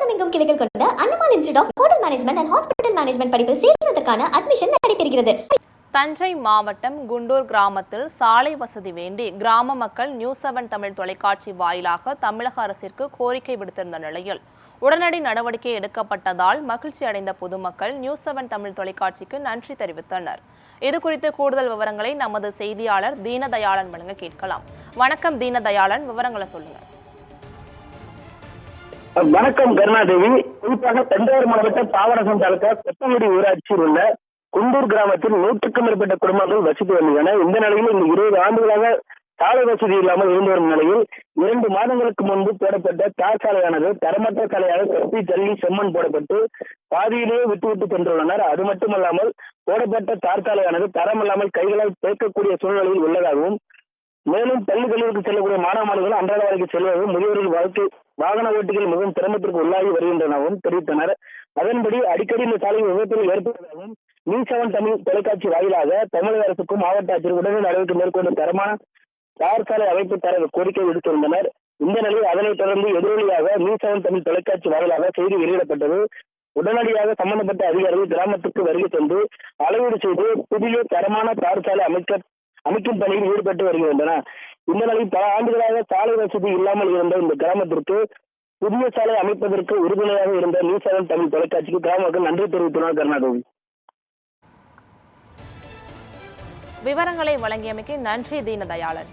தமிழகமெங்கும் கிளைகள் கொண்ட Annamal institute of hotel management and hospital management படிப்பில் சேர்வதற்கான அட்மிஷன் நடைபெறுகிறது. தஞ்சை மாவட்டம் குண்டூர் கிராமத்தில் சாலை வசதி வேண்டி கிராம மக்கள் நியூஸ்7 தமிழ் தொலைக்காட்சி வாயிலாக தமிழக அரசிற்கு கோரிக்கை விடுத்திருந்த நிலையில் உடனடி நடவடிக்கை எடுக்கப்பட்டதால் மகிழ்ச்சி அடைந்த பொதுமக்கள் நியூஸ்7 தமிழ் தொலைக்காட்சிக்கு நன்றி தெரிவித்தனர். இதுகுறித்து கூடுதல் விவரங்களை நமது செய்தியாளர் தீனதயாளன் வழங்க கேட்கலாம். வணக்கம் தீனதயாளன், விவரங்களை சொல்லுங்க. வணக்கம் கருணாதேவி. குறிப்பாக தஞ்சாவூர் மாவட்டம் பாபநாசம் தாலுகா கொத்தங்குடி ஊராட்சியில் உள்ள குண்டூர் கிராமத்தில் 100க்கும் மேற்பட்ட குடும்பங்கள் வசித்து வருகின்றன. இந்த நிலையில் இந்த 20 ஆண்டுகளாக சாலை வசதி இல்லாமல் இருந்து வரும் நிலையில் 2 மாதங்களுக்கு முன்பு போடப்பட்ட தார் சாலையானது தரமற்ற சாலையாக கட்டி தள்ளி செம்மண் போடப்பட்டு பாதியிலேயே விட்டுவிட்டு சென்றுள்ளனர். அது மட்டுமல்லாமல் போடப்பட்ட தார் சாலையானது தரமில்லாமல் கைகளால் தேக்கக்கூடிய சூழ்நிலையில் உள்ளதாகவும், மேலும் பள்ளி கல்லூரிக்கு செல்லக்கூடிய மாணவ மாணவிகள் அன்றாட வாழ்க்கை செல்வதும் முதியோர்கள் வாகன ஓட்டிகள் மிகவும் சிரமத்திற்கு உள்ளாகி வருகின்றனவும் தெரிவித்தனர். அதன்படி அடிக்கடி இந்த சாலை விபத்துகள் ஏற்படுவதாகவும் நியூஸ்7 தமிழ் தொலைக்காட்சி வாயிலாக தமிழக அரசுக்கும் மாவட்ட ஆட்சியர் உடனடி நடவடிக்கை மேற்கொண்டு தரமான தார் சாலை அமைப்பு தர கோரிக்கை விடுத்திருந்தனர். இந்த நிலையில் அதனைத் தொடர்ந்து எதிரொலியாக நியூஸ்7 தமிழ் தொலைக்காட்சி வாயிலாக செய்தி வெளியிடப்பட்டது. உடனடியாக சம்பந்தப்பட்ட அதிகாரிகள் கிராமத்துக்கு வருகை சென்று அளவீடு செய்து புதிய தரமான தார் சாலை அமைக்கும் பணியில் ஈடுபட்டு வருகின்றனர். இந்த நிலையில் பல ஆண்டுகளாக சாலை வசதி இல்லாமல் இருந்த இந்த கிராமத்திற்கு புதிய சாலை அமைப்பதற்கு உறுதுணையாக இருந்த நியூஸ்7 தமிழ் தொலைக்காட்சிக்கு கிராம மக்கள் நன்றி தெரிவித்துள்ளனர். கருணாதேவி, விவரங்களை வழங்கியமைக்கு நன்றி தீனதயாளன்.